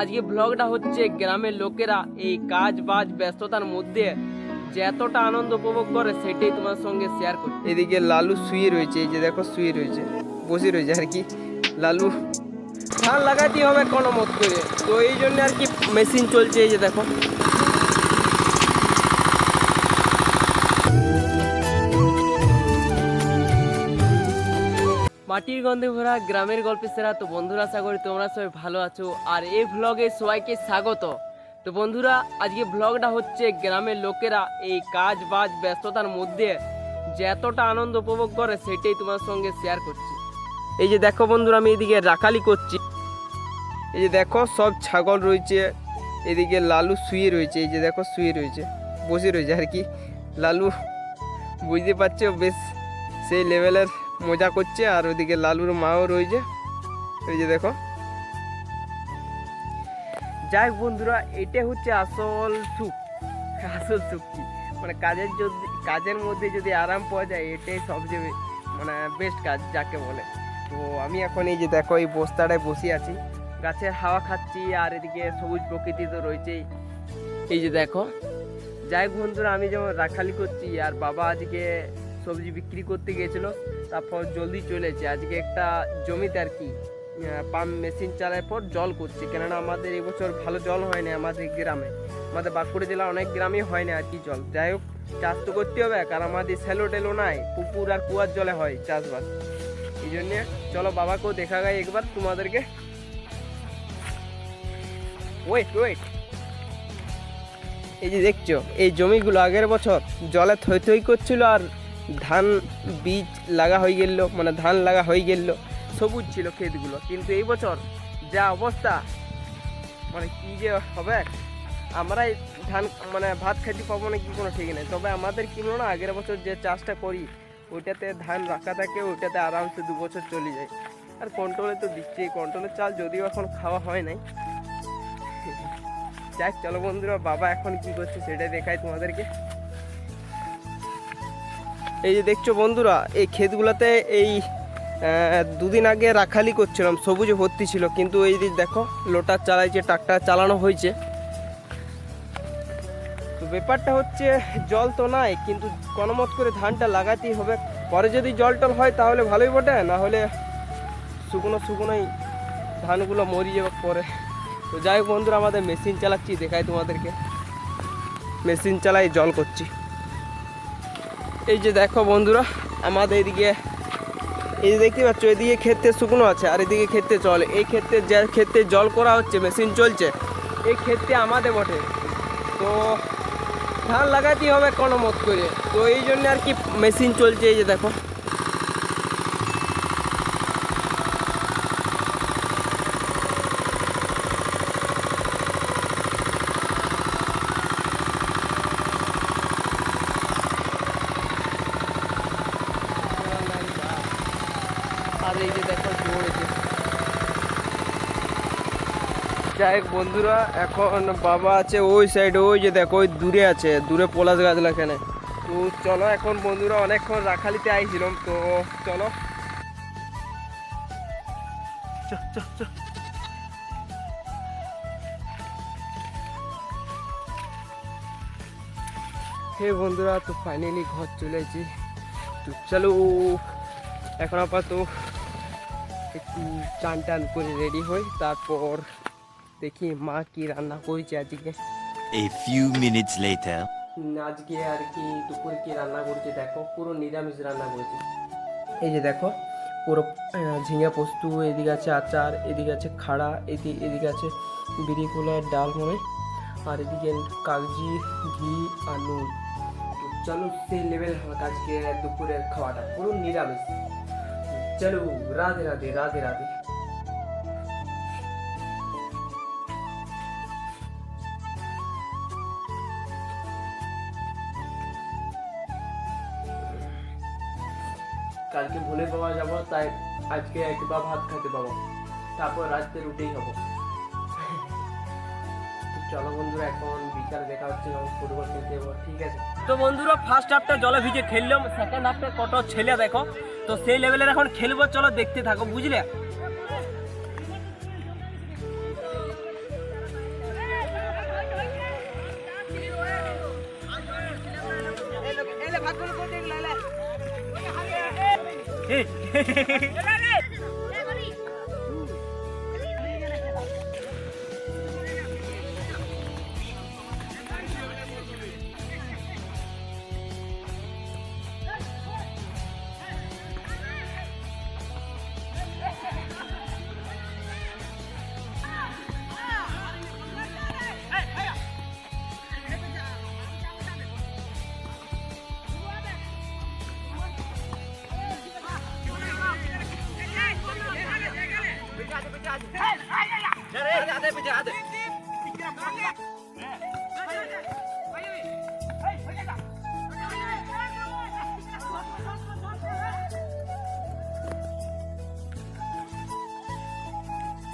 আজকে ব্লগটা হচ্ছে গ্রামের লোকেরা এই কাজ বাজ ব্যস্ততার মধ্যে যে এতটা আনন্দ উপভোগ করে সেটাই তোমার সঙ্গে শেয়ার করছি। এদিকে লালু শুয়ে রয়েছে, এই যে দেখো শুয়ে রয়েছে, বসে রয়েছে আর কি। লালু ধান লাগাতে হবে কোনো মত করে, তো এই জন্য আর কি মেশিন চলছে, এই যে দেখো। মাটির গন্ধে ভরা গ্রামের গল্পে সেরা। তো বন্ধুরা, আশা করি তোমরা সবাই ভালো আছো, আর এই ব্লগে সবাইকে স্বাগত। তো বন্ধুরা, আজকে ব্লগটা হচ্ছে গ্রামের লোকেরা এই কাজ বাজ ব্যস্ততার মধ্যে যে এতটা আনন্দ উপভোগ করে সেটাই তোমার সঙ্গে শেয়ার করছি। এই যে দেখো বন্ধুরা, আমি এদিকে রাখালি করছি, এই যে দেখো সব ছাগল রয়েছে, এদিকে লালু শুয়ে রয়েছে, এই যে দেখো শুয়ে রয়েছে, বসে রয়েছে আর কি। লালু বুঝতে পারছো বেশ সেই লেভেলের মজা করছে, আর ওইদিকে লালুর মাও রয়েছে, এই যে দেখো। যাই বন্ধুরা, এটা হচ্ছে আসল সুখ। আসল সুখ কি মানে কাজের মধ্যে যদি আরাম পাওয়া যায়, এটাই সবচেয়ে মানে বেস্ট কাজ যাকে বলে। তো আমি এখন এই যে দেখো এই বস্তাটায় বসে আছি, গাছের হাওয়া খাচ্ছি, আর এদিকে সবুজ প্রকৃতি তো রয়েছেই, এই যে দেখো। যাই বন্ধুরা, আমি যেমন রাখালি করছি, আর বাবা আজকে সবজি বিক্রি করতে গিয়েছিল, তারপর জলদি চলেছে আজকে একটা জমিতে আর কি পাম্প মেশিন চালার পর জল করছে, কেননা আমাদের এবছর ভালো জল হয় না আমাদের গ্রামে, আমাদের বাঁকুড়া জেলা অনেক গ্রামেই হয় না আর কি জল। যাই হোক, চাষ তো করতে হবে, কারণ আমাদের স্যালো টেলো নাই, পুকুর আর কুয়ার জলে হয় চাষবাস। এই জন্যে চলো বাবাকেও দেখা যায় একবার তোমাদেরকে। ওয়েট ওয়েট, এই যে দেখছো এই জমিগুলো আগের বছর জলে থই থই করছিল, আর ধান বীজ লাগা হয়ে গেল, মানে ধান লাগা হয়ে গেল, সবুজ ছিল ক্ষেতগুলো। কিন্তু এই বছর যা অবস্থা, মানে কি যে হবে, আমরাই ধান মানে ভাত খাইতে পাবো না কি কোনো ঠিক নেই। তবে আমাদের কি বলো না, আগের বছর যে চাষটা করি ওইটাতে ধান রাখা থাকে, ওইটাতে আরামসে 2 বছর চলে যায়। আর কন্ট্রোলে তো দিচ্ছি, কন্ট্রোলের চাল যদিও এখন খাওয়া হয় নাই। যাক চলো বন্ধুরা, বাবা এখন কি করছে সেটাই দেখাই তোমাদেরকে। এই যে দেখছো বন্ধুরা, এই ক্ষেতগুলোতে এই 2 দিন আগে রাখালি করছিলাম, সবুজে ভর্তি ছিল, কিন্তু এই দিক দেখো লোটার চালাইছে, ট্রাক্টর চালানো হয়েছে। তো ব্যাপারটা হচ্ছে জল তো নাই, কিন্তু কোনোমত করে ধানটা লাগাতেই হবে। পরে যদি জল টল হয় তাহলে ভালোই বটে, না হলে শুকনোই ধানগুলো মরে যাবে পরে। তো যাই হোক বন্ধুরা, আমাদের মেশিন চালাচ্ছি, দেখাই তোমাদেরকে। মেশিন চালাই জল করছি, এই যে দেখো বন্ধুরা। আমাদের এদিকে এই যে দেখতে পাচ্ছ, এদিকে ক্ষেত্রে শুকনো আছে, আর এদিকে ক্ষেত্রে জল। এই ক্ষেত্রে যে ক্ষেত্রে জল করা হচ্ছে, মেশিন চলছে, এই ক্ষেত্রে আমাদের বটে। তো ধান লাগাতেই হবে কোনো মত করে, তো এই জন্য আর কি মেশিন চলছে, এই যে দেখো। আর এই যে দেখো জোরেছে। যাই হোক বন্ধুরা, এখন বাবা আছে ওই সাইডে, ওই যে দেখো ওই দূরে আছে, দূরে পলাশ গাছ লাগানে। তো চলো এখন বন্ধুরা, অনেকক্ষণ রাখালিতে আইছিলাম, তো চলো হে বন্ধুরা। তো ফাইনালি ঘর চলে এসেছি, তো চলো এখন আপাতত একটু চান টান করে রেডি হই, তারপর দেখি মা কি রান্না করেছে আজকে। A few minutes later. আজকে আর কি দুপুরে কি রান্না করেছে দেখো, পুরো নিরামিষ রান্না করেছে। এই যে দেখো পুরো ঝিঙে পোস্ত, এদিকে আছে আচার, এদিকে আছে খাড়া, এদিকে আছে বিড়ি কলার ডাল মনে, আর এদিকে কাগজি ঘি আর নুন। তো চলো সেই লেভেল হবে আজকে দুপুরের খাওয়াটা, পুরো নিরামিষ। চলো রাধে রাধে রাধে রাধে। কালকে ভুলে পাওয়া যাবো, তাই আজকে একবার ভাত খেতে পাবো, তারপর রাত্রে রুটেই খাবো। চলো বন্ধুরা, এখন বিকালে দেখা হচ্ছে যখন ফুটবল খেলতে যাবো, ঠিক আছে। তো বন্ধুরা, ফার্স্ট হাফটা জলে ভিজে খেললাম, সেকেন্ড হাফটা কত ছেলে দেখো, তো সেই লেভেলের এখন খেলবো, চলো দেখতে থাকো, বুঝলে।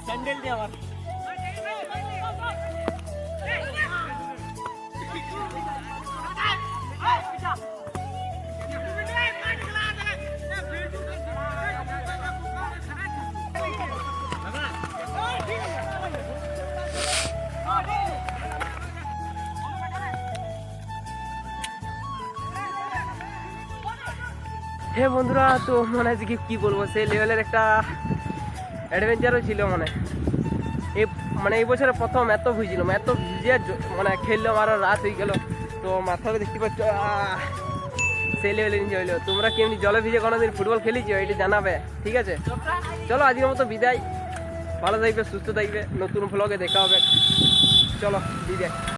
স্যান্ডেল দিয়ে আমার হে বন্ধুরা, তো মানে আজকে কি বলবো, সেই লেভেলের একটা অ্যাডভেঞ্চারও ছিল। মানে এই বছরে প্রথম এত ভিজলাম, এত ভিজে মানে খেললাম, আরও রাত হয়ে গেল। তো মাথাটা দেখতে পাচ্ছ, সেই লেভেলে এনজয় হইলো। তোমরা কেমনি জলে ভিজে কোনোদিন ফুটবল খেলেছো এটা জানাবে, ঠিক আছে? চলো আজকের মতো বিদায়, ভালো থাকবে, সুস্থ থাকবে, নতুন ভ্লগে দেখা হবে। চলো বিদায়।